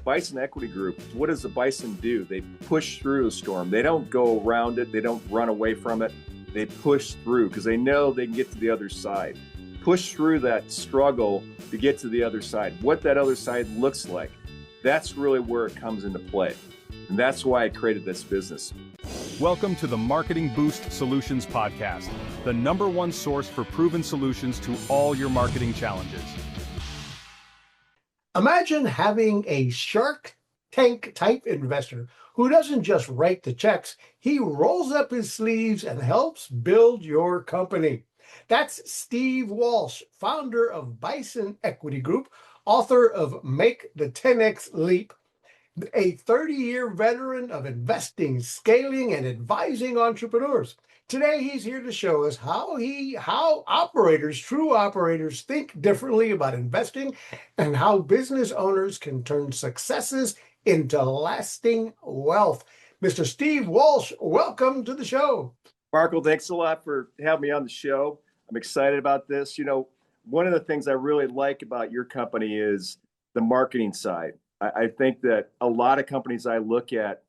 Bison Equity Group, what does the Bison do? They push through the storm. They don't go around it. They don't run away from it. They push through because they know they can get to the other side. Push through that struggle to get to the other side. What that other side looks like, that's really where it comes into play. And that's why I created this business. Welcome to the Marketing Boost Solutions Podcast, the #1 source for proven solutions to all your marketing challenges. Imagine having a Shark Tank type investor who doesn't just write the checks, he rolls up his sleeves and helps build your company. That's Steve Walsh, founder of Bison Equity Group, author of Make the 10X Leap, a 30-year veteran of investing, scaling, and advising entrepreneurs. Today, he's here to show us how true operators think differently about investing and how business owners can turn successes into lasting wealth. Mr. Steve Walsh, welcome to the show. Marco, thanks a lot for having me on the show. I'm excited about this. You know, one of the things I really like about your company is the marketing side. I think that a lot of companies I look at,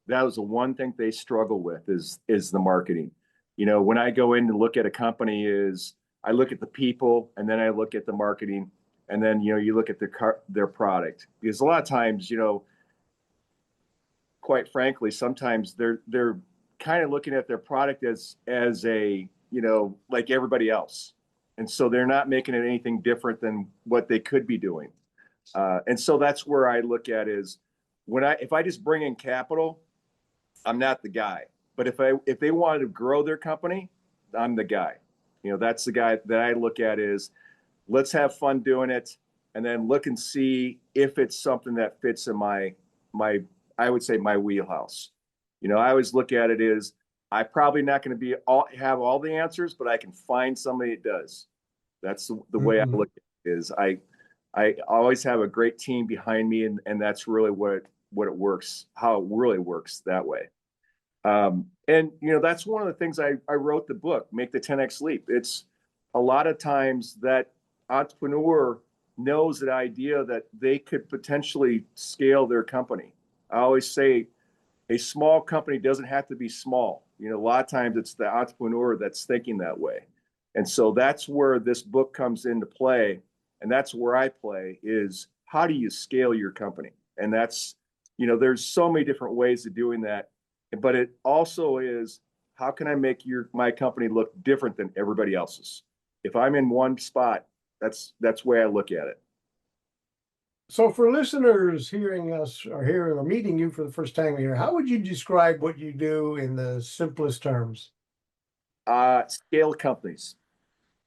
that was the one thing they struggle with is the marketing. You know, when I go in and look at a company, I look at the people, and then I look at the marketing, and then you look at their product. Because a lot of times, quite frankly, sometimes they're kind of looking at their product as a like everybody else, and so they're not making it anything different than what they could be doing. And so that's where I look at is if I just bring in capital, I'm not the guy. But if they wanted to grow their company, I'm the guy. That's the guy that I look at is let's have fun doing it, and then look and see if it's something that fits in my I would say my wheelhouse. I always look at it as I'm probably not going to have all the answers, but I can find somebody that does. That's the way I look at it is I always have a great team behind me, and that's really what it works, how it really works that way. And that's one of the things I wrote the book, Make the 10X Leap. It's a lot of times that entrepreneur knows the idea that they could potentially scale their company. I always say a small company doesn't have to be small. A lot of times it's the entrepreneur that's thinking that way. And so that's where this book comes into play. And that's where I play is how do you scale your company? And that's, there's so many different ways of doing that. But it also is how can I make my company look different than everybody else's? If I'm in one spot, that's the way I look at it. So for listeners hearing us or meeting you for the first time here, how would you describe what you do in the simplest terms? Scale companies.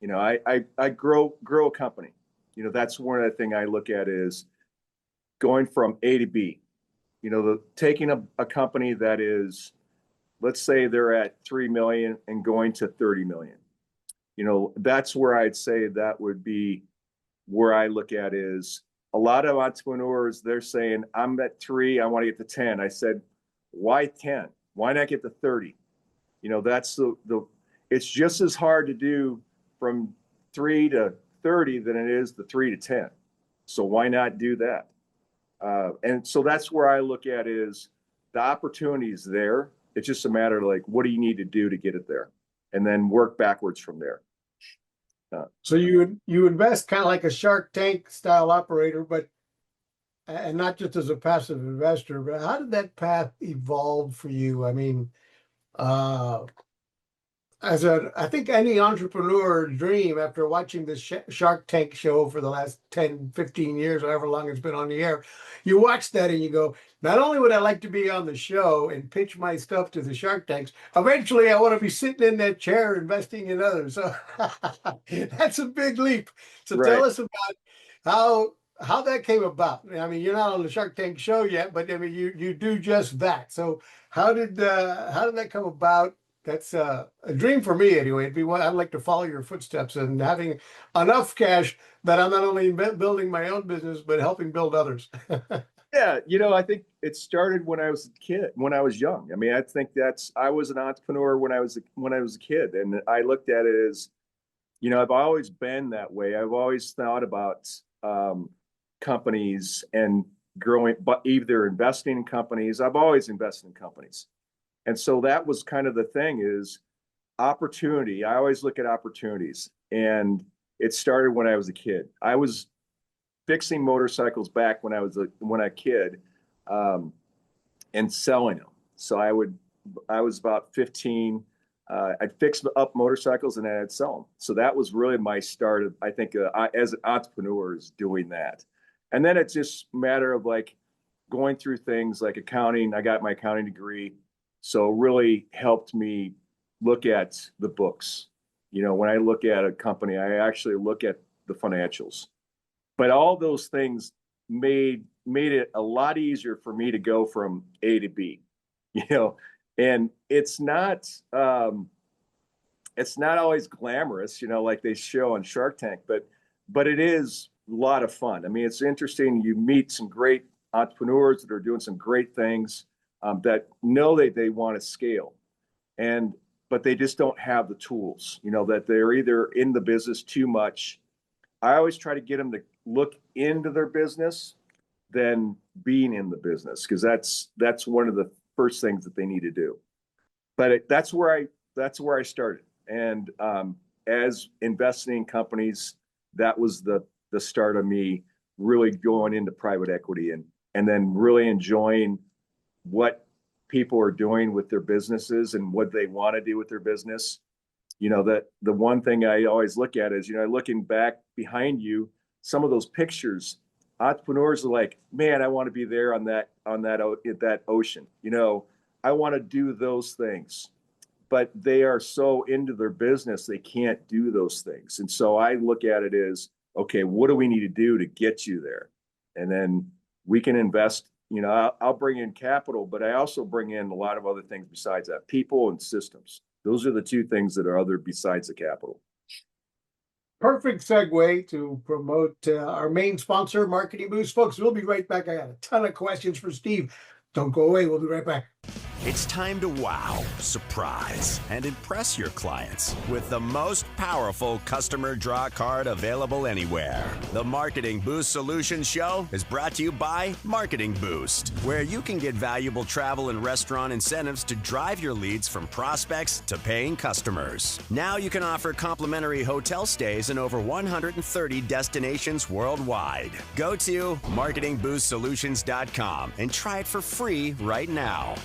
I grow a company. That's one of the things I look at is going from A to B. Taking a company that is, let's say they're at 3 million and going to 30 million. That's where I'd say that would be where I look at is a lot of entrepreneurs, they're saying, I'm at 3, I want to get to 10. I said, why 10? Why not get to 30? That's it's just as hard to do from 3 to 30 than it is the 3 to 10. So why not do that? And so that's where I look at is the opportunity is there. It's just a matter of like, what do you need to do to get it there? And then work backwards from there. So you invest kind of like a Shark Tank style operator, and not just as a passive investor, but how did that path evolve for you? I mean, I think any entrepreneur dream after watching the Shark Tank show for the last 10, 15 years, however long it's been on the air, you watch that and you go, not only would I like to be on the show and pitch my stuff to the Shark Tanks, eventually I want to be sitting in that chair investing in others. So that's a big leap. So right. Tell us about how that came about. I mean, you're not on the Shark Tank show yet, but I mean, you do just that. So how did that come about? That's a dream for me anyway. I'd like to follow your footsteps and having enough cash that I'm not only building my own business, but helping build others. Yeah. I think it started when I was a kid, when I was young. I mean, I think I was an entrepreneur when I was a kid. And I looked at it as, I've always been that way. I've always thought about companies and growing, but either investing in companies. I've always invested in companies. And so that was kind of the thing is opportunity. I always look at opportunities. And it started when I was a kid. I was fixing motorcycles back when I was a kid, and selling them. So I was about 15. I'd fix up motorcycles and then I'd sell them. So that was really my start of, I think, as an entrepreneur is doing that. And then it's just a matter of like going through things like accounting. I got my accounting degree. So really helped me look at the books. When I look at a company, I actually look at the financials. But all those things made it a lot easier for me to go from A to B, and it's not always glamorous, like they show on Shark Tank, but it is a lot of fun. I mean, it's interesting. You meet some great entrepreneurs that are doing some great things, that know they want to scale, but they just don't have the tools, that they're either in the business too much. I always try to get them to look into their business than being in the business, because that's one of the first things that they need to do. But that's where I started, and as investing in companies, that was the start of me really going into private equity and then really enjoying what people are doing with their businesses and what they want to do with their business. That the one thing I always look at is, looking back behind you, some of those pictures, entrepreneurs are like, man, I want to be there on that ocean. I want to do those things, but they are so into their business, they can't do those things. And so I look at it as, okay, what do we need to do to get you there? And then we can invest, I'll bring in capital, but I also bring in a lot of other things besides that, people and systems. Those are the two things that are other besides the capital. Perfect segue to promote our main sponsor, Marketing Boost. Folks, we'll be right back. I got a ton of questions for Steve. Don't go away. We'll be right back. It's time to wow, surprise, and impress your clients with the most powerful customer draw card available anywhere. The Marketing Boost Solutions Show is brought to you by Marketing Boost, where you can get valuable travel and restaurant incentives to drive your leads from prospects to paying customers. Now you can offer complimentary hotel stays in over 130 destinations worldwide. Go to marketingboostsolutions.com and try it for free right now.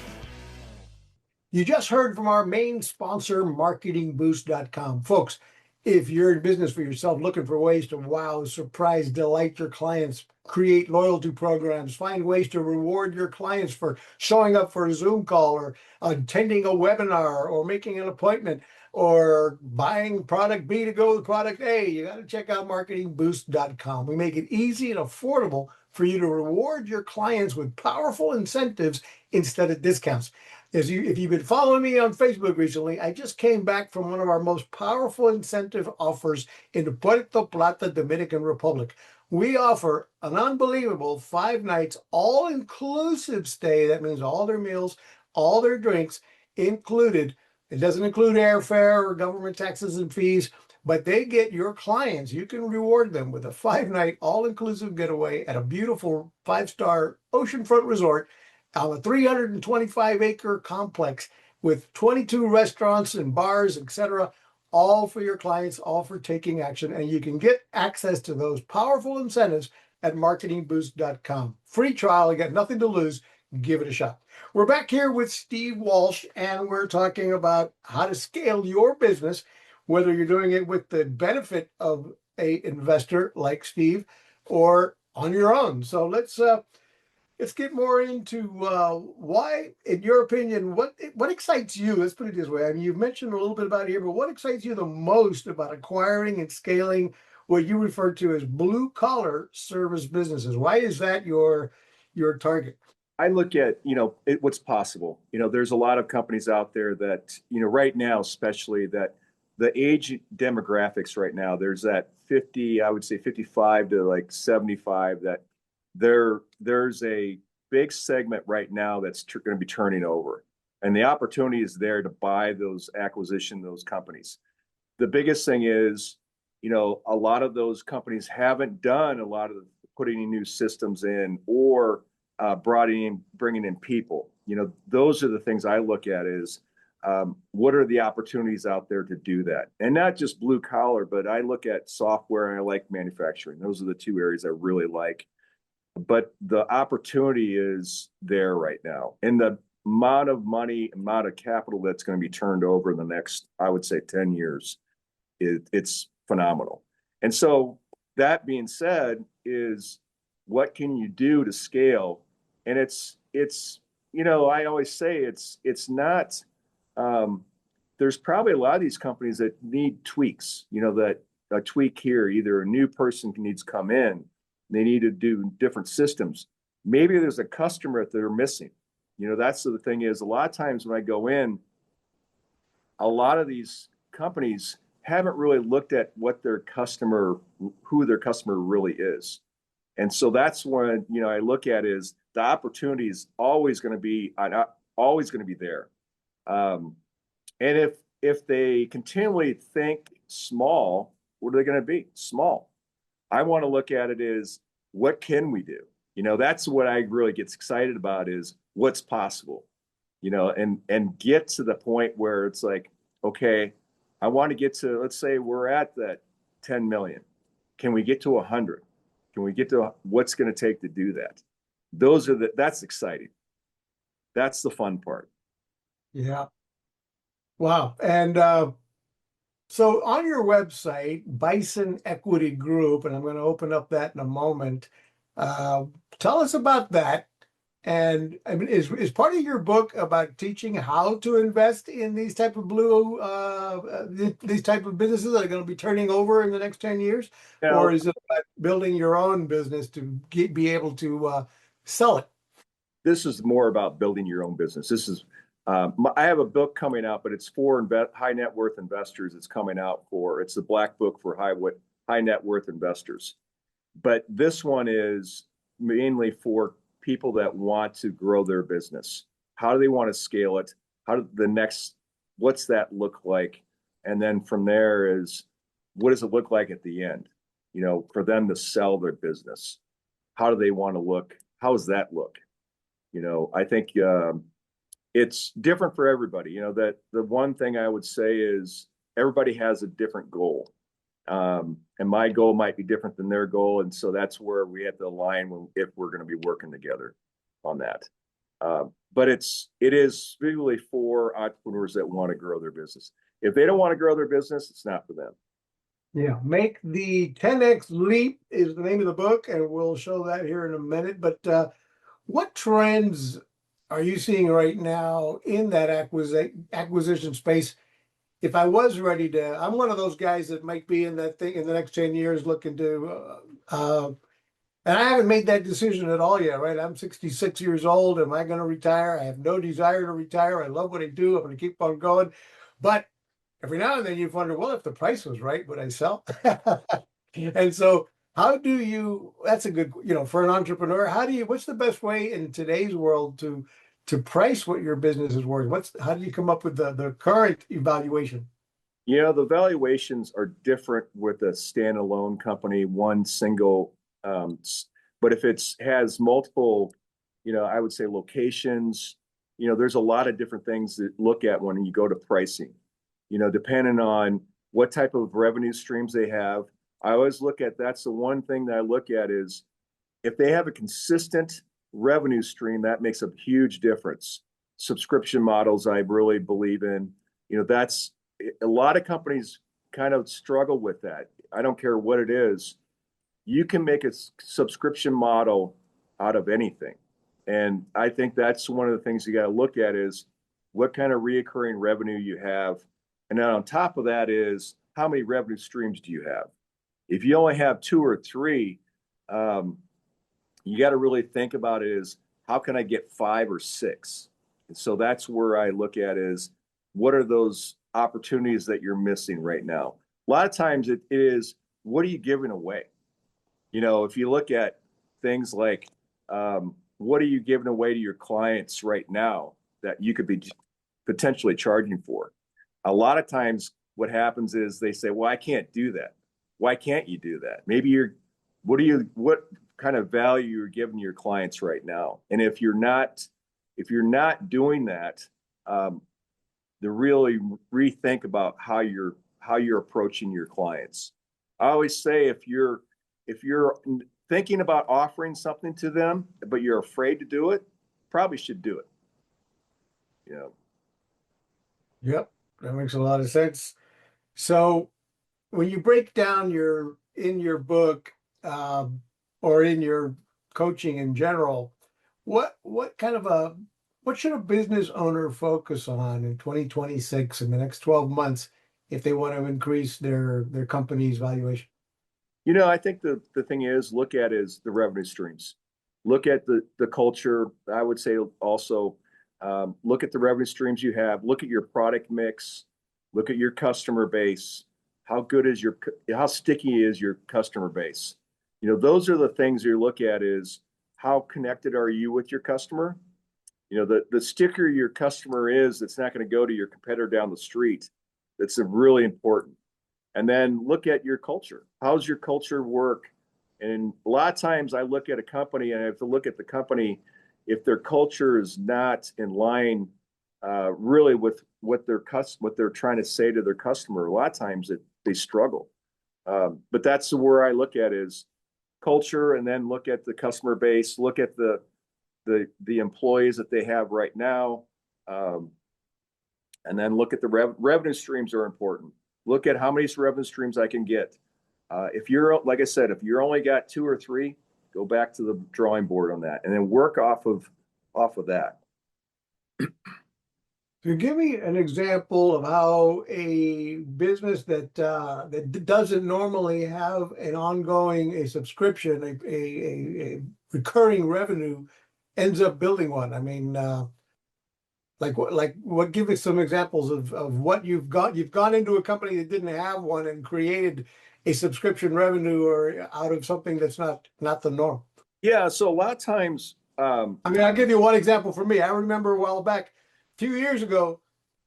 You just heard from our main sponsor, marketingboost.com. Folks, if you're in business for yourself, looking for ways to wow, surprise, delight your clients, create loyalty programs, find ways to reward your clients for showing up for a Zoom call or attending a webinar or making an appointment or buying product B to go with product A, you got to check out marketingboost.com. We make it easy and affordable for you to reward your clients with powerful incentives instead of discounts. If you've been following me on Facebook recently, I just came back from one of our most powerful incentive offers in Puerto Plata, Dominican Republic. We offer an unbelievable 5 nights, all-inclusive stay. That means all their meals, all their drinks included. It doesn't include airfare or government taxes and fees, but they get your clients. You can reward them with a 5-night, all-inclusive getaway at a beautiful 5-star oceanfront resort on a 325-acre complex with 22 restaurants and bars, etc., all for your clients, all for taking action. And you can get access to those powerful incentives at marketingboost.com. Free trial, you got nothing to lose. Give it a shot. We're back here with Steve Walsh, and we're talking about how to scale your business, whether you're doing it with the benefit of an investor like Steve or on your own. So let's get more into why, in your opinion, what excites you? Let's put it this way. I mean, you've mentioned a little bit about it here, but what excites you the most about acquiring and scaling what you refer to as blue-collar service businesses? Why is that your target? I look at, what's possible. There's a lot of companies out there that, right now, especially that the age demographics right now, there's that 50, I would say 55 to like 75, that there's a big segment right now that's going to be turning over, and the opportunity is there to buy those companies. The biggest thing is, a lot of those companies haven't done a lot of putting new systems in or bringing in people. Those are the things I look at is what are the opportunities out there to do that? And not just blue collar, but I look at software and I like manufacturing. Those are the two areas I really like. But the opportunity is there right now. And the amount of money, amount of capital that's going to be turned over in the next, I would say 10 years, it's phenomenal. And so that being said is what can you do to scale? And it's I always say it's not, there's probably a lot of these companies that need tweaks, that a tweak here, either a new person needs to come in, they need to do different systems. Maybe there's a customer that they're missing. That's the thing is a lot of times when I go in, a lot of these companies haven't really looked at who their customer really is. And so that's when, I look at is the opportunity is always going to be there. And if they continually think small, what are they going to be? Small. I want to look at it as what can we do? That's what I really get excited about is what's possible, and get to the point where it's like, okay, I want to get to, let's say we're at that 10 million. Can we get to 100? Can we get to what's going to take to do that? That's exciting. That's the fun part. Yeah. Wow. And so on your website, Bison Equity Group, and I'm going to open up that in a moment. Tell us about that. And I mean, is part of your book about teaching how to invest in these type of these type of businesses that are going to be turning over in the next 10 years? Or is it about building your own business to be able to sell it? This is more about building your own business. This is, I have a book coming out, but it's for high net worth investors. It's the Black Book for high net worth investors. But this one is mainly for people that want to grow their business. How do they want to scale it? What's that look like? And then from there is, what does it look like at the end? For them to sell their business. How do they want to look? How does that look? I think it's different for everybody. That the one thing I would say is everybody has a different goal. And my goal might be different than their goal. And so that's where we have to align if we're going to be working together on that. But it is really for entrepreneurs that want to grow their business. If they don't want to grow their business, it's not for them. Yeah. Make the 10X Leap is the name of the book, and we'll show that here in a minute. But what trends are you seeing right now in that acquisition space? If I was ready to, I'm one of those guys that might be in that thing in the next 10 years looking to, and I haven't made that decision at all yet, right? I'm 66 years old. Am I going to retire? I have no desire to retire. I love what I do. I'm going to keep on going. But every now and then you wonder, well, if the price was right, would I sell? And so that's a good, for an entrepreneur, what's the best way in today's world to price what your business is worth? How do you come up with the current evaluation? The valuations are different with a standalone company, one single. But if it has multiple, I would say locations, there's a lot of different things to look at when you go to pricing, depending on what type of revenue streams they have. I always that's the one thing that I look at is if they have a consistent revenue stream, that makes a huge difference. Subscription models, I really believe in. That's a lot of companies kind of struggle with that. I don't care what it is. You can make a subscription model out of anything. And I think that's one of the things you got to look at is what kind of reoccurring revenue you have. And then on top of that is how many revenue streams do you have? If you only have 2 or 3, you got to really think about it is how can I get 5 or 6? And so that's where I look at is what are those opportunities that you're missing right now? A lot of times it is, what are you giving away? If you look at things like what are you giving away to your clients right now that you could be potentially charging for? A lot of times what happens is they say, well, I can't do that. Why can't you do that? Maybe what kind of value you're giving your clients right now. And if you're not doing that, to really rethink about how you're approaching your clients. I always say if you're thinking about offering something to them, but you're afraid to do it, probably should do it. You know. Yep, that makes a lot of sense. So when you break down in your book, or in your coaching in general, what kind of what should a business owner focus on in 2026 in the next 12 months if they want to increase their company's valuation? I think the thing is look at is the revenue streams. Look at the culture. I would say also look at the revenue streams you have. Look at your product mix. Look at your customer base. How sticky is your customer base? Those are the things you look at is how connected are you with your customer? The stickier your customer is, it's not going to go to your competitor down the street. That's really important. And then look at your culture. How's your culture work? And a lot of times I look at a company and I have to look at the company if their culture is not in line really with what they're trying to say to their customer. A lot of times they struggle. But that's where I look at is culture, and then look at the customer base, look at the employees that they have right now, and then look at the revenue streams are important. Look at how many revenue streams I can get. If you're, like I said, if you're only got 2 or 3, go back to the drawing board on that, and then work off of that. So give me an example of how a business that doesn't normally have an ongoing a subscription, a recurring revenue, ends up building one. I mean, what? Give us some examples of what you've got. You've gone into a company that didn't have one and created a subscription revenue or out of something that's not the norm. Yeah. So a lot of times, I mean, I'll give you one example for me. I remember a while back, a few years ago,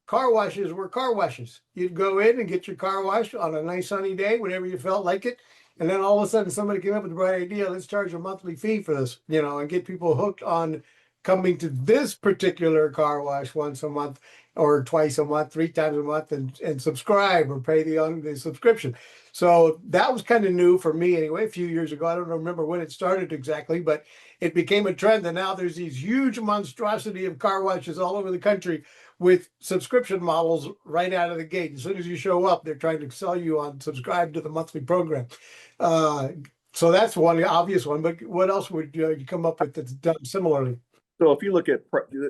car washes were car washes. You'd go in and get your car washed on a nice sunny day, whenever you felt like it. And then all of a sudden somebody came up with the bright idea, let's charge a monthly fee for this, and get people hooked on coming to this particular car wash once a month or twice a month, 3 times a month, and subscribe or pay the subscription. So that was kind of new for me anyway, a few years ago. I don't remember when it started exactly, but it became a trend. And now there's these huge monstrosity of car washes all over the country with subscription models right out of the gate. As soon as you show up, they're trying to sell you on subscribe to the monthly program. So that's one obvious one, but what else would you come up with that's done similarly? So if you look at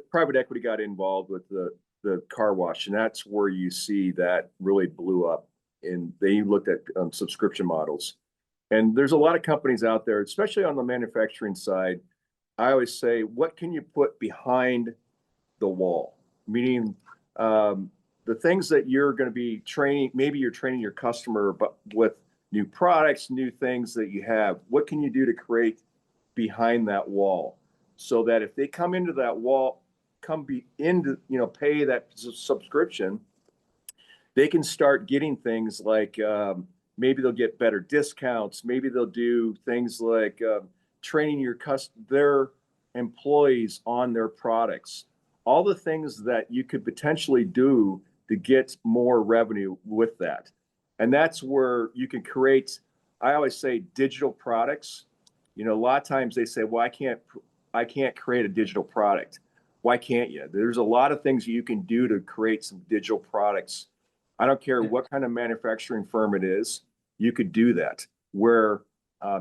private equity got involved with the car wash, and that's where you see that really blew up. And they looked at subscription models. And there's a lot of companies out there, especially on the manufacturing side. I always say, what can you put behind the wall? Meaning the things that you're going to be training, maybe you're training your customer, but with new products, new things that you have, what can you do to create behind that wall? So that if they come into that wall, pay that subscription, they can start getting things like maybe they'll get better discounts. Maybe they'll do things like training their employees on their products. All the things that you could potentially do to get more revenue with that. And that's where you can create, I always say, digital products. A lot of times they say, well, I can't create a digital product. Why can't you? There's a lot of things you can do to create some digital products. I don't care what kind of manufacturing firm it is, you could do that, where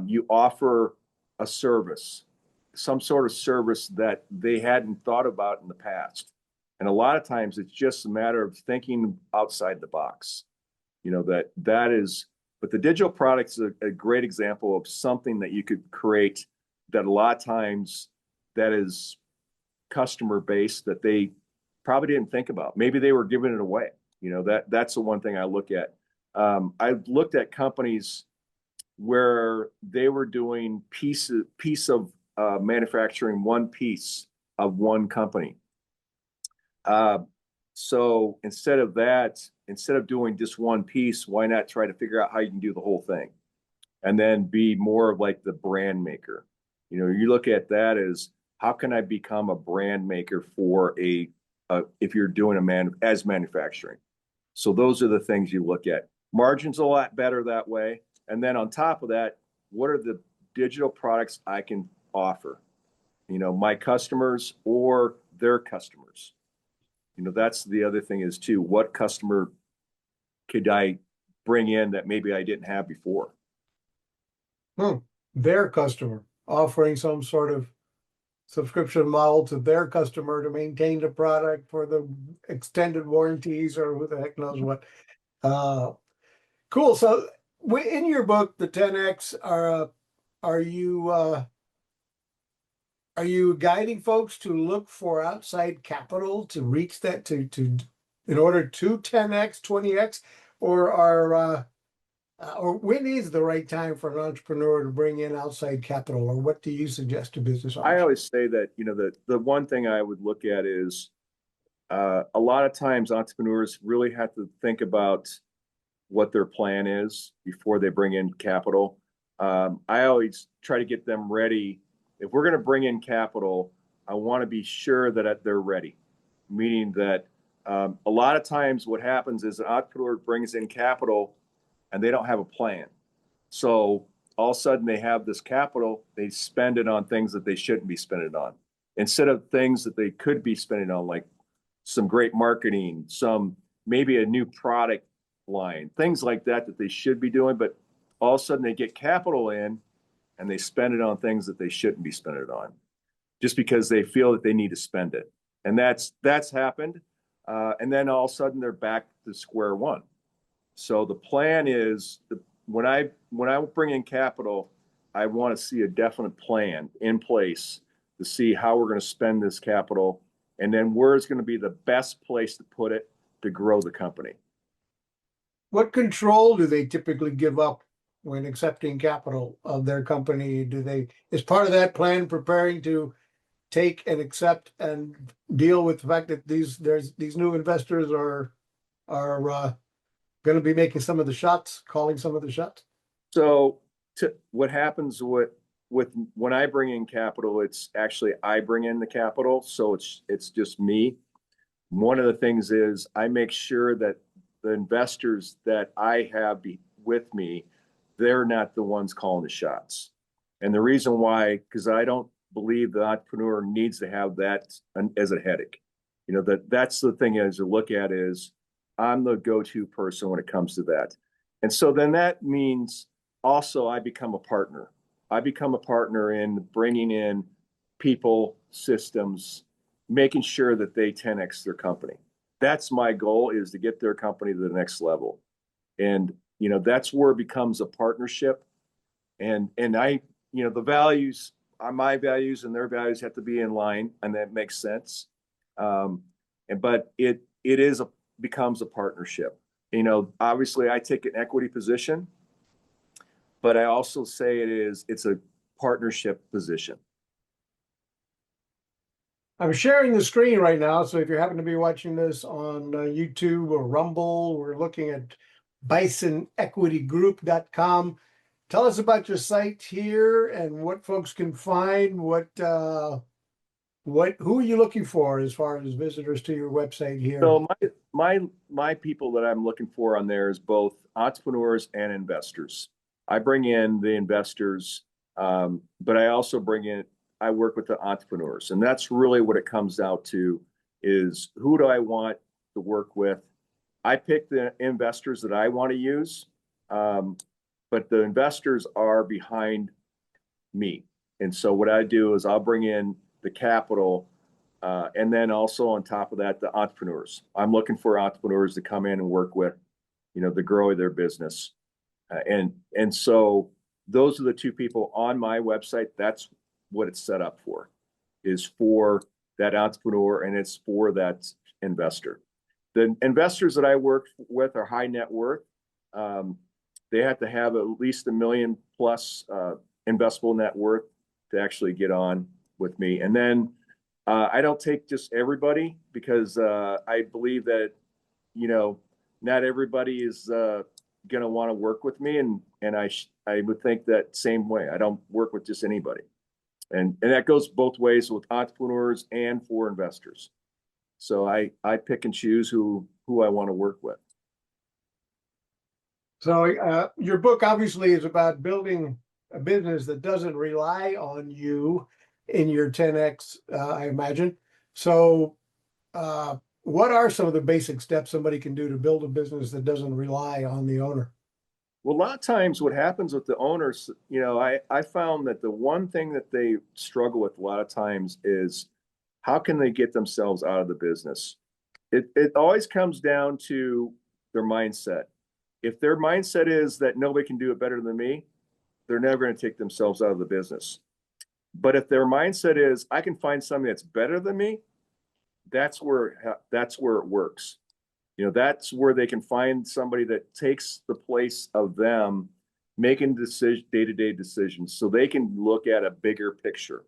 you offer a service, some sort of service that they hadn't thought about in the past. And a lot of times it's just a matter of thinking outside the box. But the digital products is a great example of something that you could create that a lot of times that is customer based that they probably didn't think about. Maybe they were giving it away. That's the one thing I look at. I looked at companies where they were doing piece of manufacturing one piece of one company. So instead of doing just one piece, why not try to figure out how you can do the whole thing, and then be more of like the brand maker. You look at that as how can I become a brand maker for if you're doing manufacturing. So those are the things you look at. Margins a lot better that way. And then on top of that, what are the digital products I can offer? My customers or their customers. That's the other thing is too, what customer could I bring in that maybe I didn't have before? Their customer, offering some sort of subscription model to their customer to maintain the product for the extended warranties or who the heck knows what. Cool. So in your book, the 10X, are you guiding folks to look for outside capital to reach that in order to 10X, 20X, or when is the right time for an entrepreneur to bring in outside capital, or what do you suggest to business owners? I always say that, the one thing I would look at is a lot of times entrepreneurs really have to think about what their plan is before they bring in capital. I always try to get them ready. If we're going to bring in capital, I want to be sure that they're ready, meaning that a lot of times what happens is an entrepreneur brings in capital and they don't have a plan. So all of a sudden they have this capital, they spend it on things that they shouldn't be spending it on, instead of things that they could be spending on, like some great marketing, maybe a new product line, things like that they should be doing. But all of a sudden they get capital in and they spend it on things that they shouldn't be spending it on, just because they feel that they need to spend it. And that's happened. And then all of a sudden they're back to square one. So the plan is when I bring in capital, I want to see a definite plan in place to see how we're going to spend this capital, and then where it's going to be the best place to put it to grow the company. What control do they typically give up when accepting capital of their company? Is part of that plan preparing to take and accept and deal with the fact that these new investors are going to be making some of the shots, calling some of the shots? So what happens with when I bring in capital, it's actually I bring in the capital, so it's just me. One of the things is I make sure that the investors that I have with me, they're not the ones calling the shots. And the reason why, because I don't believe the entrepreneur needs to have that as a headache. That's the thing as you look at is I'm the go-to person when it comes to that. And so then that means also I become a partner. I become a partner in bringing in people, systems, making sure that they 10X their company. That's my goal, is to get their company to the next level. And, that's where it becomes a partnership. And I, the values, my values and their values have to be in line, and that makes sense. But it becomes a partnership. Obviously I take an equity position, but I also say it's a partnership position. I'm sharing the screen right now, so if you happen to be watching this on YouTube or Rumble, we're looking at bisonequitygroup.com. Tell us about your site here and what folks can find. Who are you looking for as far as visitors to your website here? So my people that I'm looking for on there is both entrepreneurs and investors. I bring in the investors, but I also I work with the entrepreneurs, and that's really what it comes out to, is who do I want to work with? I pick the investors that I want to use, but the investors are behind me. And so what I do is I'll bring in the capital, and then also on top of that, the entrepreneurs. I'm looking for entrepreneurs to come in and work with, to grow their business. And so those are the two people on my website. That's what it's set up for, is for that entrepreneur, and it's for that investor. The investors that I work with are high net worth. They have to have at least $1 million plus investable net worth to actually get on with me. And then I don't take just everybody, because I believe that, not everybody is going to want to work with me. And I would think that same way. I don't work with just anybody. And that goes both ways with entrepreneurs and for investors. So I pick and choose who I want to work with. So your book obviously is about building a business that doesn't rely on you in your 10X, I imagine. So what are some of the basic steps somebody can do to build a business that doesn't rely on the owner? Well, a lot of times what happens with the owners, I found that the one thing that they struggle with a lot of times is how can they get themselves out of the business? It always comes down to their mindset. If their mindset is that nobody can do it better than me, they're never going to take themselves out of the business. But if their mindset is, I can find something that's better than me, that's where it works. That's where they can find somebody that takes the place of them making day-to-day decisions so they can look at a bigger picture.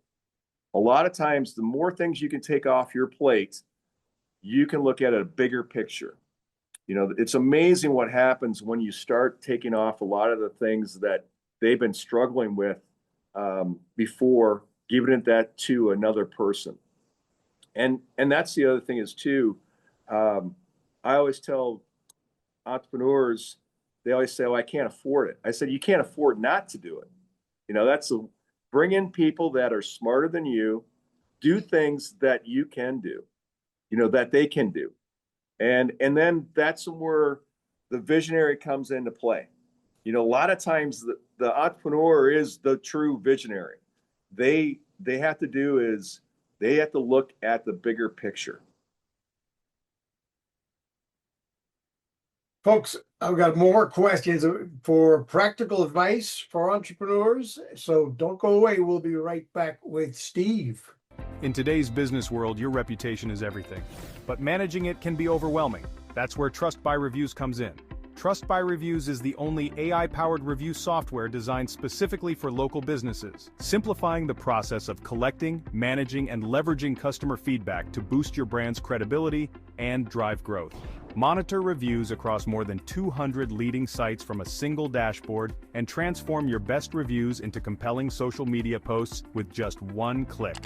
A lot of times, the more things you can take off your plate, you can look at a bigger picture. It's amazing what happens when you start taking off a lot of the things that they've been struggling with before, giving that to another person. And that's the other thing is too. I always tell entrepreneurs, they always say, "Oh, I can't afford it." I said, "You can't afford not to do it." Bring in people that are smarter than you, do things that you can do, that they can do. And then that's where the visionary comes into play. A lot of times the entrepreneur is the true visionary. They have to do is they have to look at the bigger picture. Folks, I've got more questions for practical advice for entrepreneurs. So don't go away. We'll be right back with Steve. In today's business world, your reputation is everything, but managing it can be overwhelming. That's where Trust by Reviews comes in. Trust by Reviews is the only AI-powered review software designed specifically for local businesses, simplifying the process of collecting, managing, and leveraging customer feedback to boost your brand's credibility and drive growth. Monitor reviews across more than 200 leading sites from a single dashboard and transform your best reviews into compelling social media posts with just one click.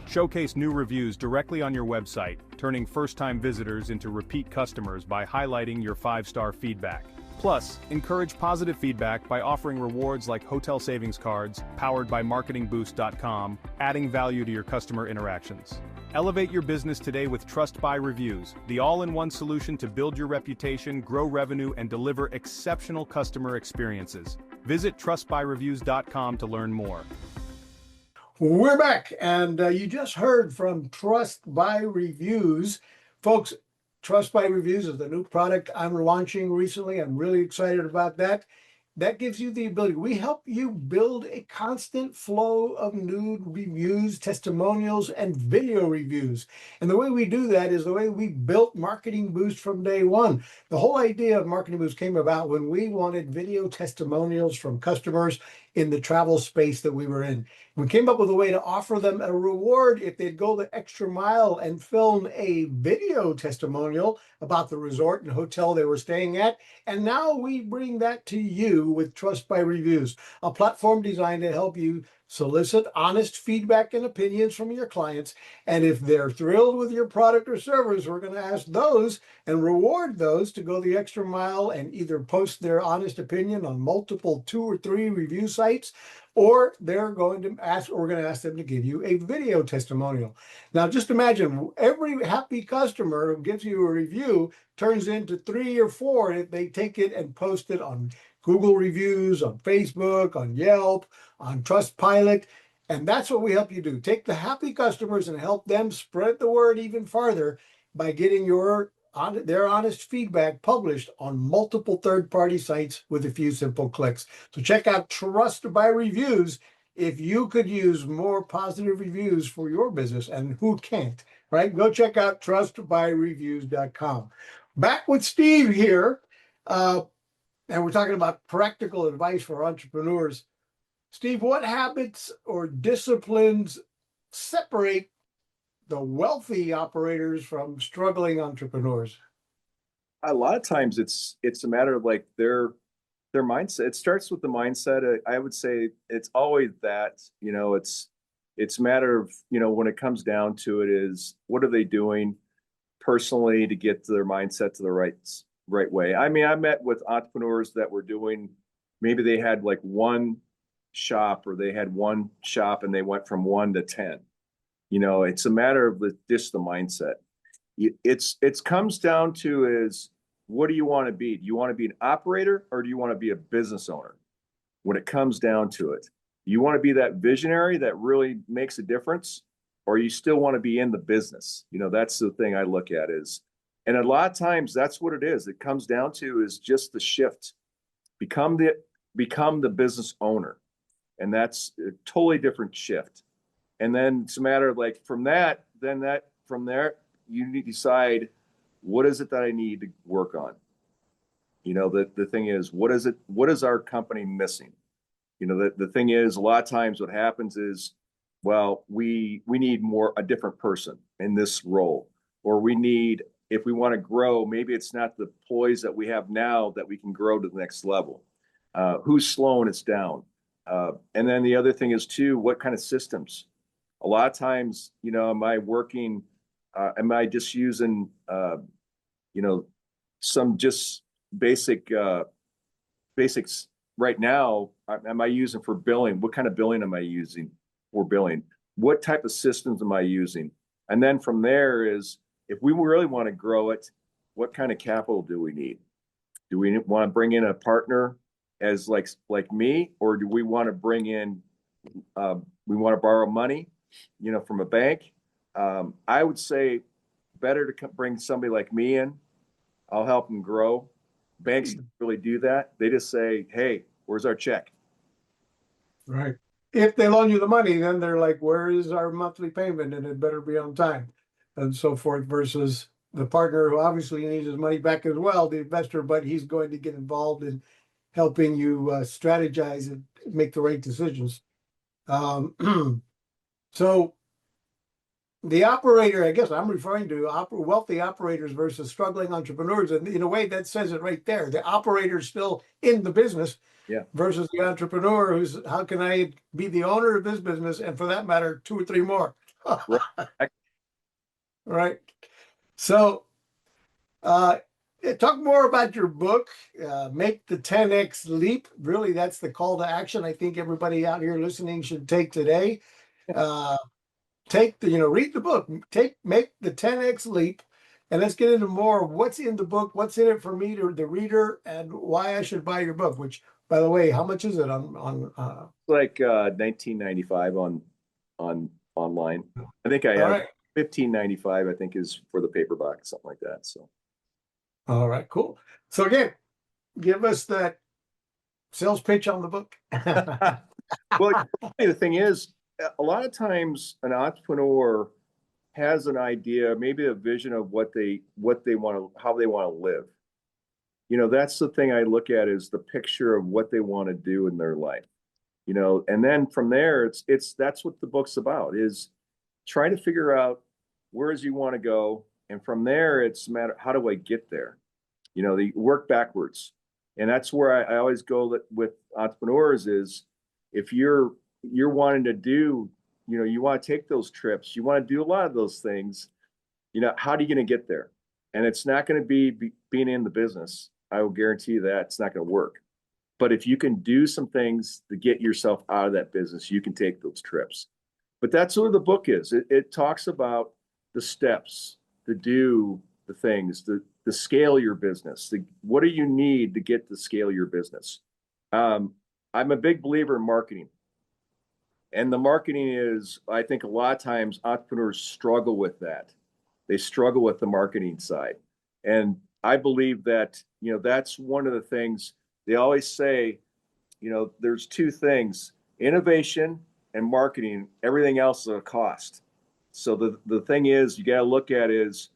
Showcase new reviews directly on your website, turning first-time visitors into repeat customers by highlighting your 5-star feedback. Plus, encourage positive feedback by offering rewards like hotel savings cards, powered by marketingboost.com, adding value to your customer interactions. Elevate your business today with Trust by Reviews, the all-in-one solution to build your reputation, grow revenue, and deliver exceptional customer experiences. Visit trustbyreviews.com to learn more. We're back, and you just heard from Trust by Reviews. Folks, Trust by Reviews is the new product I'm launching recently. I'm really excited about that. That gives you the ability. We help you build a constant flow of new reviews, testimonials, and video reviews. And the way we do that is the way we built Marketing Boost from day one. The whole idea of Marketing Boost came about when we wanted video testimonials from customers in the travel space that we were in. We came up with a way to offer them a reward if they'd go the extra mile and film a video testimonial about the resort and hotel they were staying at. And now we bring that to you with Trust by Reviews, a platform designed to help you solicit honest feedback and opinions from your clients. And if they're thrilled with your product or service, we're going to ask those and reward those to go the extra mile and either post their honest opinion on multiple 2 or 3 review sites, or we're going to ask them to give you a video testimonial. Now, just imagine every happy customer who gives you a review turns into 3 or 4 if they take it and post it on Google Reviews, on Facebook, on Yelp, on Trustpilot. And that's what we help you do. Take the happy customers and help them spread the word even farther by getting their honest feedback published on multiple third-party sites with a few simple clicks. So check out Trust by Reviews if you could use more positive reviews for your business, and who can't, right? Go check out trustbyreviews.com. Back with Steve here, and we're talking about practical advice for entrepreneurs. Steve, what habits or disciplines separate the wealthy operators from struggling entrepreneurs? A lot of times it's a matter of like their mindset. It starts with the mindset. I would say it's always that, it's It's a matter of, when it comes down to it, is what are they doing personally to get their mindset to the right way. I mean, I met with entrepreneurs that were doing, maybe they had like one shop, or they had one shop and they went from 1 to 10. It's a matter of just the mindset. It's comes down to is, what do you want to be? Do you want to be an operator, or do you want to be a business owner? When it comes down to it, you want to be that visionary that really makes a difference, or you still want to be in the business? That's the thing I look at is, and a lot of times that's what it is. It comes down to is just the shift, become the business owner. And that's a totally different shift. And then it's a matter of like, from there, you need to decide, what is it that I need to work on? The thing is, what is our company missing? The thing is, a lot of times what happens is, well, we need a different person in this role, or if we want to grow, maybe it's not the poise that we have now that we can grow to the next level. Who's slowing us down? And then the other thing is too, what kind of systems? A lot of times, am I just using, some just basics right now? Am I using for billing? What kind of billing am I using for billing? What type of systems am I using? And then from there is, if we really want to grow it, what kind of capital do we need? Do we want to bring in a partner as like me, or do we want to bring in, we want to borrow money, from a bank? I would say better to bring somebody like me in. I'll help them grow. Banks don't really do that. They just say, hey, where's our check? Right. If they loan you the money, then they're like, where is our monthly payment? And it better be on time, and so forth, versus the partner who obviously needs his money back as well, the investor, but he's going to get involved in helping you strategize and make the right decisions. So the operator, I guess I'm referring to wealthy operators versus struggling entrepreneurs. And in a way, that says it right there. The operator's still in the business, Yeah, versus the entrepreneur who's, how can I be the owner of this business? And for that matter, 2 or 3 more. right. Right. So talk more about your book, Make the 10X Leap. Really, that's the call to action I think everybody out here listening should take today. Read the book, Make the 10X Leap, and let's get into more of what's in the book, what's in it for me, to the reader, and why I should buy your book, which, by the way, how much is it on Like $19.95 on online. I think I all have right. $15.95, I think, is for the paperback, something like that. So All right, cool. So again, give us that sales pitch on the book. well, the thing is, a lot of times an entrepreneur has an idea, maybe a vision of what they want to, how they want to live. That's the thing I look at, is the picture of what they want to do in their life. And then from there, that's what the book's about, is try to figure out where you want to go. And from there, it's a matter, how do I get there? They work backwards. And that's where I always go with entrepreneurs is, if you're wanting to do, you want to take those trips, you want to do a lot of those things, how are you going to get there? And it's not going to be being in the business. I will guarantee you that it's not going to work. But if you can do some things to get yourself out of that business, you can take those trips. But that's what the book is. It talks about the steps to do the things, to scale your business. What do you need to get to scale your business? I'm a big believer in marketing. And the marketing is, I think a lot of times entrepreneurs struggle with that. They struggle with the marketing side. And I believe that, that's one of the things they always say, there's 2 things, innovation and marketing. Everything else is a cost. So the thing is, you got to look at is,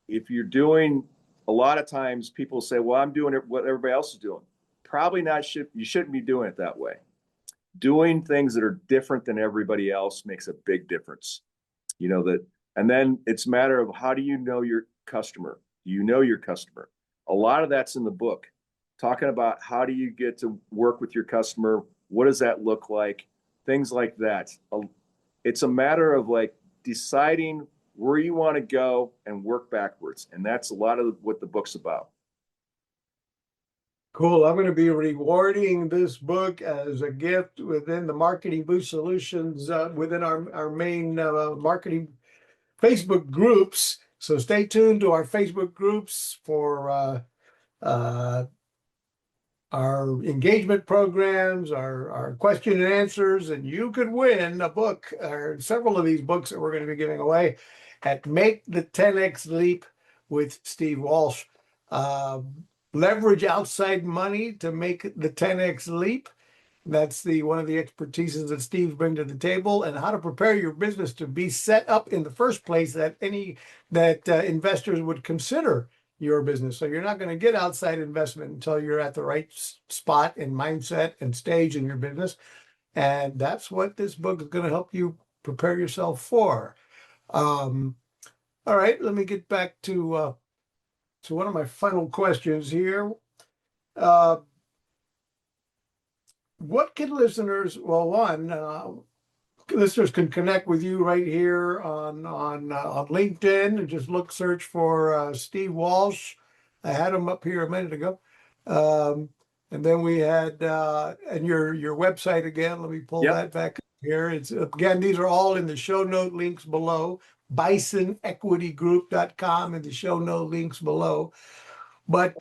if you're doing, a lot of times people say, well, I'm doing it what everybody else is doing. Probably not. You shouldn't be doing it that way. Doing things that are different than everybody else makes a big difference. And then it's a matter of, how do you know your customer? You know your customer. A lot of that's in the book, talking about how do you get to work with your customer? What does that look like? Things like that. it's a matter of like deciding where you want to go and work backwards. And that's a lot of what the book's about. Cool. I'm going to be rewarding this book as a gift within the Marketing Boost Solutions, within our main marketing Facebook groups. So stay tuned to our Facebook groups for uh, our engagement programs, our question and answers, and you could win a book or several of these books that we're going to be giving away at Make the 10X Leap with Steve Walsh. Leverage outside money to make the 10X leap. That's one of the expertises that Steve brings to the table, and how to prepare your business to be set up in the first place that investors would consider your business. So you're not going to get outside investment until you're at the right spot and mindset and stage in your business. And that's what this book is going to help you prepare yourself for. All right, let me get back to one of my final questions here. What can listeners, well, listeners can connect with you right here on LinkedIn, and just search for Steve Walsh. I had him up here a minute ago. And then we had and your website again. Let me pull that back up here. It's again, these are all in the show note links below. BisonEquityGroup.com, and the show note links below. But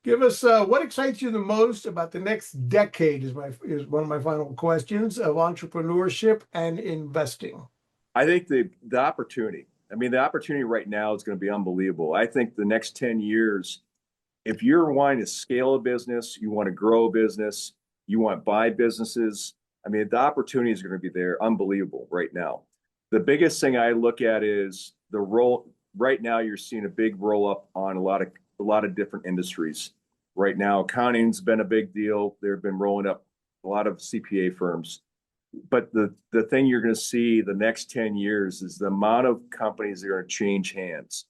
give us what excites you the most about the next decade is one of my final questions of entrepreneurship and investing. I think the opportunity. I mean, the opportunity right now is going to be unbelievable. I think the next 10 years, if you're wanting to scale a business, you want to grow a business, you want to buy businesses, I mean, the opportunities are going to be there, unbelievable right now. The biggest thing I look at is the role. Right now, you're seeing a big roll up on a lot of different industries. Right now, accounting's been a big deal. They've been rolling up a lot of CPA firms. But the thing you're going to see the next 10 years is the amount of companies that are going to change hands.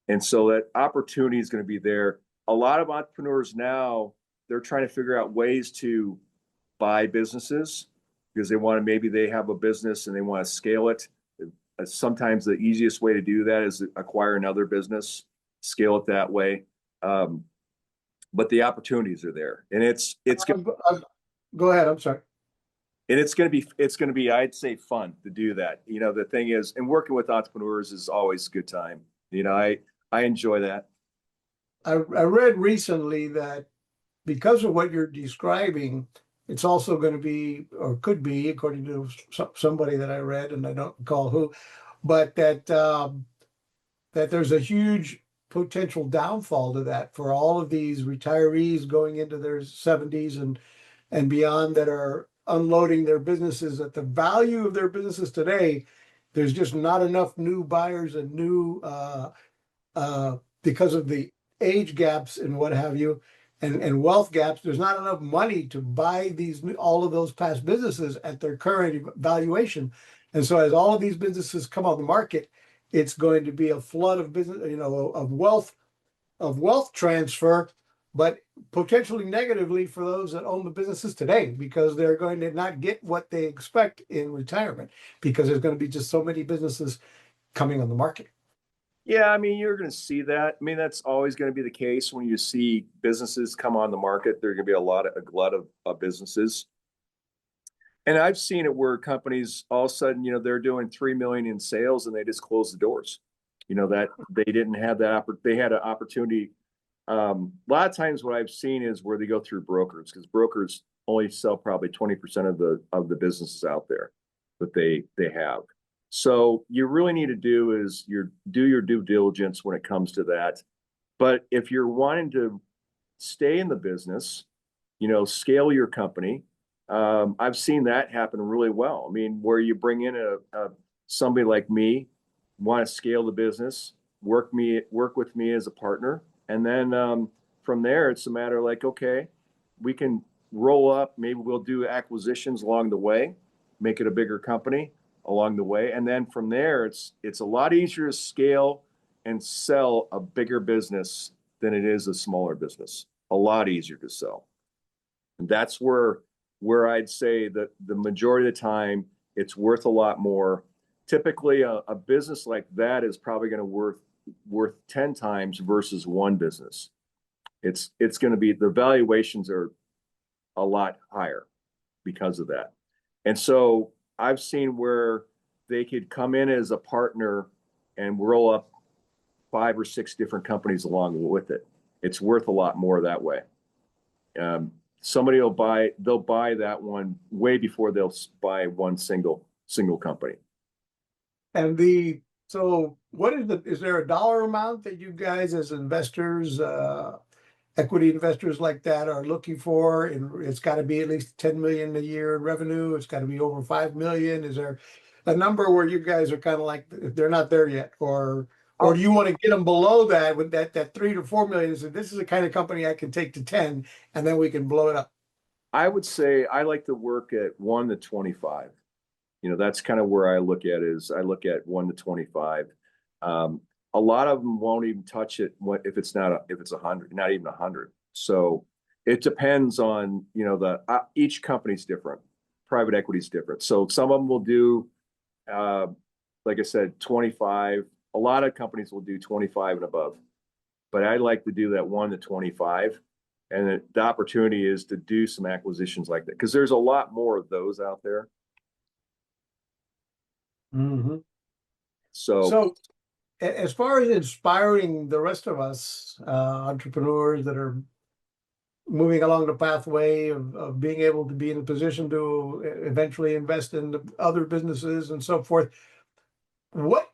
And so that opportunity is going to be there. A lot of entrepreneurs now, they're trying to figure out ways to buy businesses because maybe they have a business and they want to scale it. Sometimes the easiest way to do that is acquire another business, scale it that way. But the opportunities are there, and it's go ahead. I'm sorry. And it's going to be, I'd say, fun to do that. You know, the thing is, and working with entrepreneurs is always a good time. You know, I enjoy that. I read recently that because of what you're describing, it's also going to be, or could be, according to somebody that I read, and I don't recall who, but that there's a huge potential downfall to that for all of these retirees going into their 70s and beyond that are unloading their businesses at the value of their businesses today. There's just not enough new buyers and new because of the age gaps and what have you, and wealth gaps. There's not enough money to buy all of those past businesses at their current valuation. And so as all of these businesses come on the market, it's going to be a flood of business, of wealth transfer, but potentially negatively for those that own the businesses today, because they're going to not get what they expect in retirement because there's going to be just so many businesses coming on the market. Yeah, I mean, you're going to see that. I mean, that's always going to be the case when you see businesses come on the market. There are going to be a lot of businesses. And I've seen it where companies all of a sudden, they're doing 3 million in sales and they just close the doors. That they didn't have that. They had an opportunity. A lot of times, what I've seen is where they go through brokers, because brokers only sell probably 20% of the businesses out there that they have. So you really need to do your due diligence when it comes to that. But if you're wanting to stay in the business, scale your company. I've seen that happen really well. I mean, where you bring in somebody like me, want to scale the business, work with me as a partner, and then from there it's a matter of like, okay, we can roll up. Maybe we'll do acquisitions along the way, make it a bigger company along the way, and then from there it's a lot easier to scale and sell a bigger business than it is a smaller business. A lot easier to sell, and that's where I'd say that the majority of the time it's worth a lot more. Typically, a business like that is probably going to worth 10 times versus one business. It's going to be, the valuations are a lot higher because of that. And so I've seen where they could come in as a partner and roll up 5 or 6 different companies along with it. It's worth a lot more that way. Somebody they'll buy that one way before they'll buy one single company. And so what is there a dollar amount that you guys as investors, equity investors like that are looking for? And it's got to be at least 10 million a year in revenue. It's got to be over 5 million. Is there a number where you guys are kind of like, they're not there yet, or do you want to get them below that with that 3 to 4 million? So this is the kind of company I can take to 10, and then we can blow it up. I would say I like to work at 1 to 25. That's kind of where I look at I look at 1 to 25. A lot of them won't even touch it if it's 100, not even 100. So it depends on, each company's different. Private equity is different. So some of them will do, like I said, 25. A lot of companies will do 25 and above, but I like to do that 1 to 25. And the opportunity is to do some acquisitions like that, because there's a lot more of those out there. Mm-hmm. So as far as inspiring the rest of us, entrepreneurs that are moving along the pathway of being able to be in a position to eventually invest in other businesses and so forth,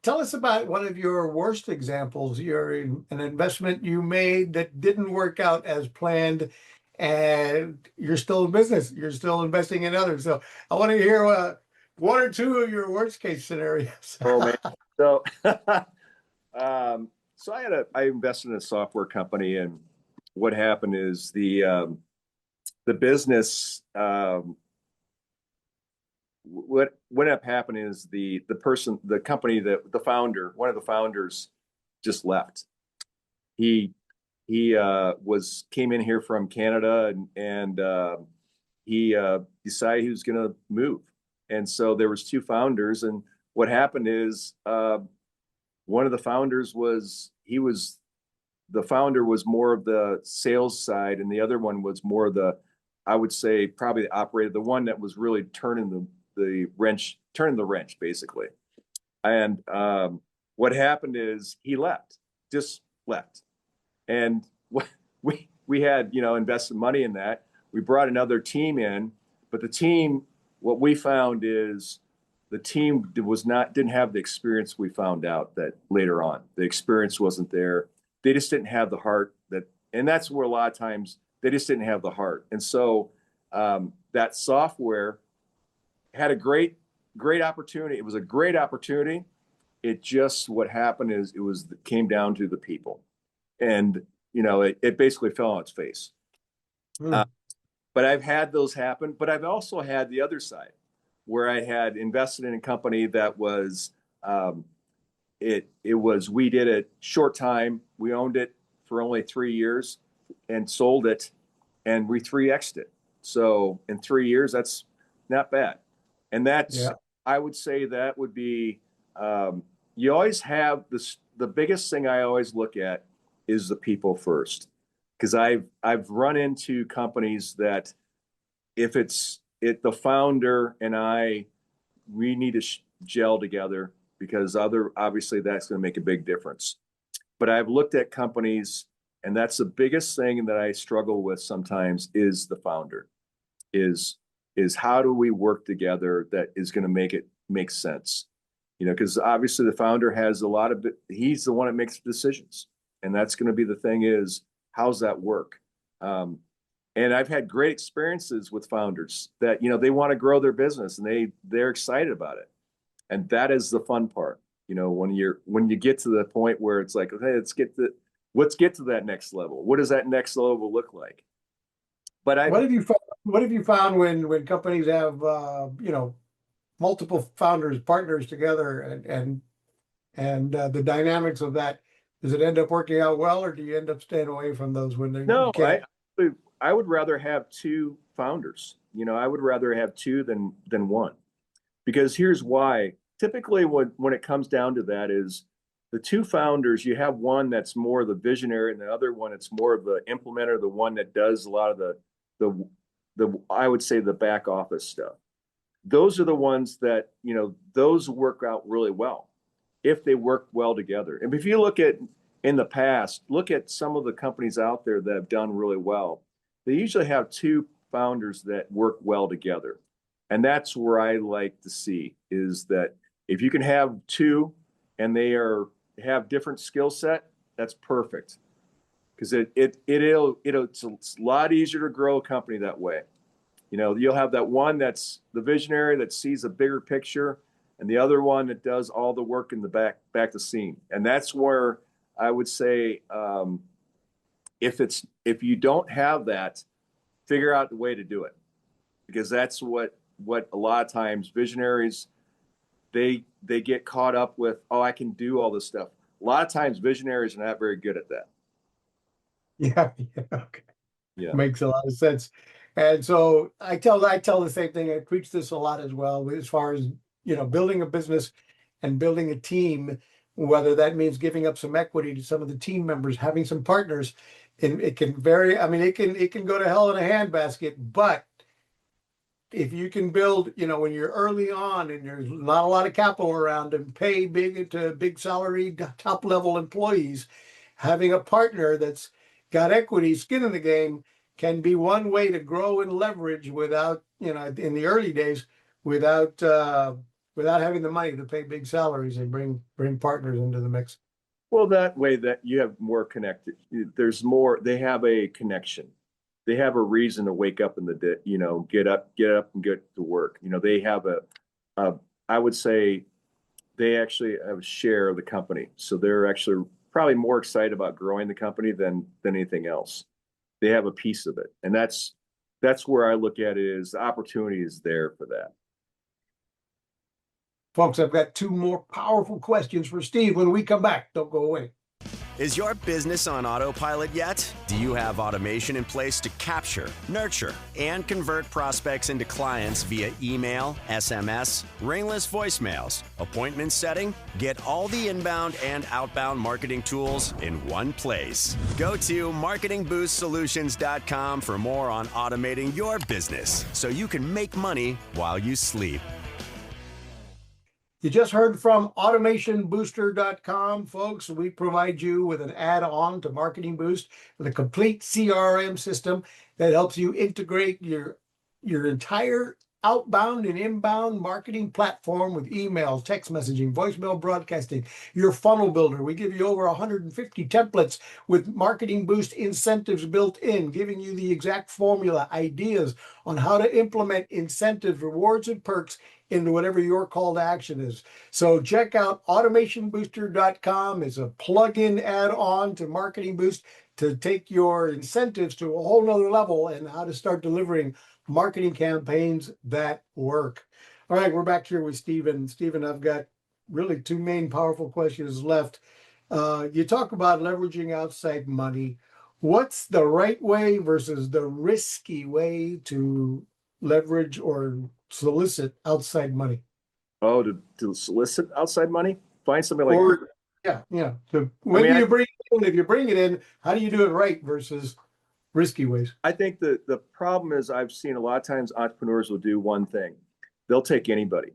tell us about one of your worst examples, an investment you made that didn't work out as planned, and you're still in business, you're still investing in others. So I want to hear one or two of your worst case scenarios. Oh man. So so I invested in a software company, and what happened is the business, what ended up happening is the company, one of the founders just left. He came in here from Canada, and he decided he was going to move. And so there was 2 founders, and what happened is one of the founders the founder was more of the sales side, and the other one was more of the, I would say, probably the operator, the one that was really turning the wrench basically. And what happened is he just left. And we had, invested money in that. We brought another team in, but the team, what we found is the team didn't have the experience. We found out that later on, the experience wasn't there. They just didn't have the heart and that's where a lot of times they just didn't have the heart. And so that software had a great opportunity. It was a great opportunity. What happened is it came down to the people, and it basically fell on its face. But I've had those happen, but I've also had the other side where I had invested in a company that was, we did it short time. We owned it for only 3 years and sold it, and we 3x'd it. So in 3 years, that's not bad. And I would say that would be, you always have this, the biggest thing I always look at is the people first. Because I've run into companies that if the founder and we need to gel together, because obviously that's going to make a big difference. But I've looked at companies, and that's the biggest thing that I struggle with sometimes is the founder, is how do we work together that is going to make sense? Because obviously the founder has he's the one that makes decisions. And that's going to be the thing is, how's that work? And I've had great experiences with founders that, they want to grow their business and they're excited about it. And that is the fun part, when you get to the point where it's like, okay, let's get to that next level. What does that next level look like? But what have you found when companies have, multiple founders, partners together, and the dynamics of that? Does it end up working out well, or do you end up staying away from those when they're no? I would rather have 2 founders. I would rather have 2 than 1. Because here's why. Typically, when it comes down to that is the two founders, you have one that's more the visionary and the other one that's more of the implementer, the one that does a lot of the I would say the back office stuff. Those are the ones that, those work out really well if they work well together. And if you look at in the past, look at some of the companies out there that have done really well. They usually have two founders that work well together. And that's where I like to see is that if you can have two and they have different skill set, that's perfect. Because it's a lot easier to grow a company that way. You'll have that one that's the visionary that sees a bigger picture, and the other one that does all the work in the back the scene. And that's where I would say, if you don't have that, figure out the way to do it, because that's what a lot of times visionaries they get caught up with. Oh, I can do all this stuff. A lot of times visionaries are not very good at that. Yeah, okay. Yeah. Makes a lot of sense. And so I tell the same thing. I preach this a lot as well, as far as, building a business and building a team, whether that means giving up some equity to some of the team members, having some partners. And it can vary. I mean, it can go to hell in a handbasket, but if you can build, when you're early on and there's not a lot of capital around and pay big salary, top level employees, having a partner that's got equity, skin in the game, can be one way to grow and leverage without, in the early days, without having the money to pay big salaries and bring partners into the mix. Well, that way that you have more connected. There's more. They have a connection. They have a reason to wake up in the day. Get up and get to work. They have I would say, they actually have a share of the company, so they're actually probably more excited about growing the company than anything else. They have a piece of it, and that's where I look at it is the opportunity is there for that. Folks, I've got two more powerful questions for Steve when we come back. Don't go away. Is your business on autopilot yet? Do you have automation in place to capture, nurture, and convert prospects into clients via email, SMS, ringless voicemails, appointment setting? Get all the inbound and outbound marketing tools in one place. Go to marketingboostsolutions.com for more on automating your business so you can make money while you sleep. You just heard from automationbooster.com, folks. We provide you with an add-on to Marketing Boost with a complete CRM system that helps you integrate your entire outbound and inbound marketing platform with emails, text messaging, voicemail broadcasting, your funnel builder. We give you over 150 templates with Marketing Boost incentives built in, giving you the exact formula, ideas on how to implement incentives, rewards, and perks into whatever your call to action is. So check out automationbooster.com. It's a plug-in add-on to Marketing Boost to take your incentives to a whole nother level and how to start delivering marketing campaigns that work. All right, we're back here with Stephen. Stephen, I've got really two main powerful questions left. You talk about leveraging outside money. What's the right way versus the risky way to leverage or solicit outside money? Oh, to solicit outside money? Find somebody like Or, yeah. So when you bring it in, if you bring it in, how do you do it right versus risky ways? I think the problem is I've seen a lot of times entrepreneurs will do one thing. They'll take anybody.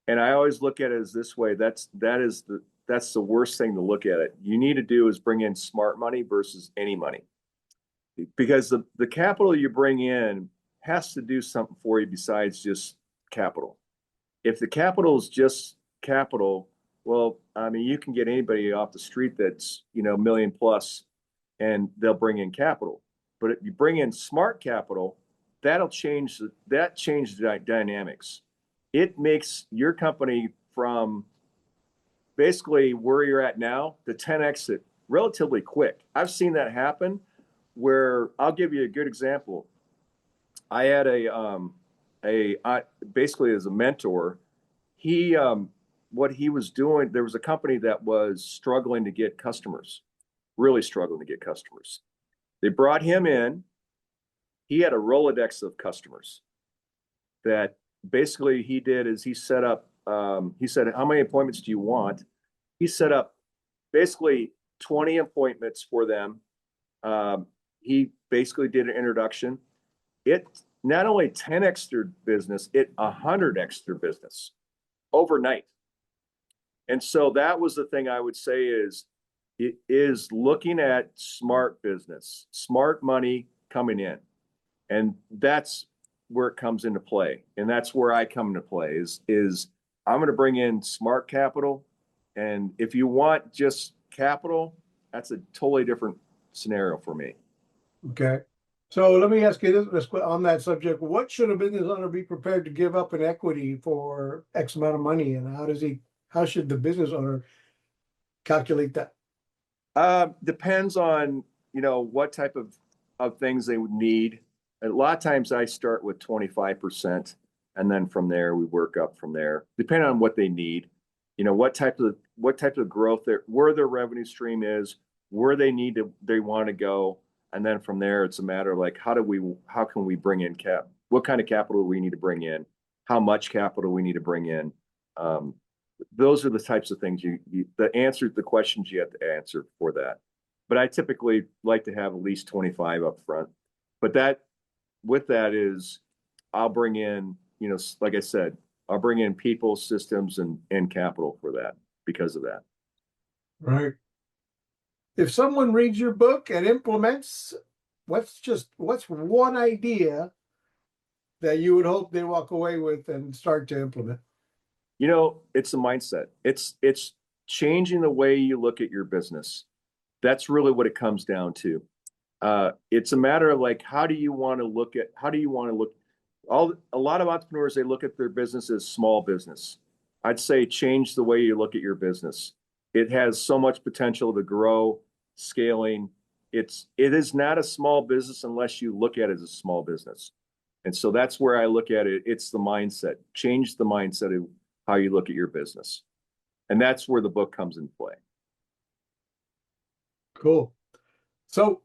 And I always look at it as this way. That's the worst thing to look at it. You need to do is bring in smart money versus any money. Because the capital you bring in has to do something for you besides just capital. If the capital is just capital, well, I mean, you can get anybody off the street that's, million plus, and they'll bring in capital. But if you bring in smart capital, that'll change the dynamics. It makes your company from basically where you're at now to 10x it relatively quick. I've seen that happen where I'll give you a good example. I had basically as a mentor, what he was doing, there was a company that was struggling to get customers, really struggling to get customers. They brought him in. He had a Rolodex of customers that basically he did is he set up, he said, how many appointments do you want? He set up basically 20 appointments for them. He basically did an introduction. It not only 10x their business, it 100x their business overnight. And so that was the thing I would say is it is looking at smart business, smart money coming in. And that's where it comes into play. And that's where I come into play is I'm going to bring in smart capital. And if you want just capital, that's a totally different scenario for me. Okay. So let me ask you this on that subject. What should a business owner be prepared to give up in equity for X amount of money? And how should the business owner calculate that? Depends on, what type of things they would need. A lot of times I start with 25%, and then from there we work up from there, depending on what they need. What type of growth where their revenue stream is, where they want to go. And then from there, it's a matter of like, how can we bring in what kind of capital we need to bring in, how much capital we need to bring in. Those are the types of things the questions you have to answer for that. But I typically like to have at least 25 up front. But with that is I'll bring in, like I said, I'll bring in people, systems, and capital for that because of that. Right. If someone reads your book and implements, what's one idea that you would hope they walk away with and start to implement? It's a mindset. It's changing the way you look at your business. That's really what it comes down to. It's a matter of like, how do you want to look? A lot of entrepreneurs, they look at their business as small business. I'd say change the way you look at your business. It has so much potential to grow, scaling. It is not a small business unless you look at it as a small business. And so that's where I look at it. It's the mindset. Change the mindset of how you look at your business. And that's where the book comes into play. Cool. So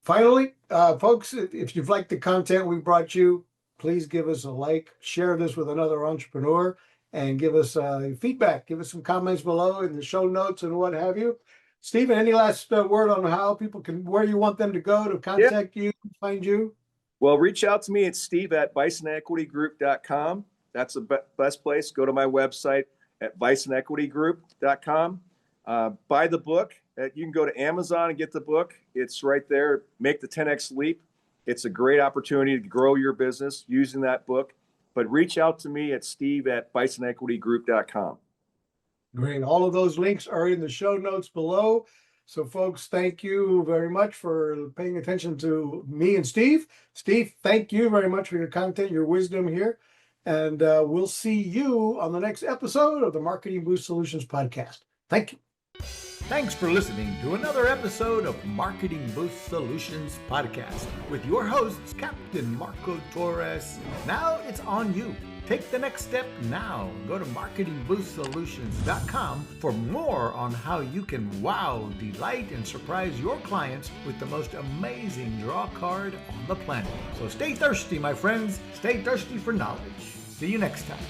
finally, folks, if you've liked the content we brought you, please give us a like, share this with another entrepreneur, and give us feedback. Give us some comments below in the show notes and what have you. Stephen, any last word on how people where you want them to go to contact you, find you? Well, reach out to me at steve@bisonequitygroup.com. That's the best place. Go to my website at bisonequitygroup.com. Buy the book. You can go to Amazon and get the book. It's right there. Make the 10X leap. It's a great opportunity to grow your business using that book. But reach out to me at steve@bisonequitygroup.com. Great. All of those links are in the show notes below. So, folks, thank you very much for paying attention to me and Steve. Steve, thank you very much for your content, your wisdom here. And we'll see you on the next episode of the Marketing Boost Solutions podcast. Thank you. Thanks for listening to another episode of Marketing Boost Solutions podcast with your hosts, Captain Marco Torres. Now it's on you. Take the next step now. Go to marketingboostsolutions.com for more on how you can wow, delight, and surprise your clients with the most amazing draw card on the planet. So stay thirsty, my friends. Stay thirsty for knowledge. See you next time.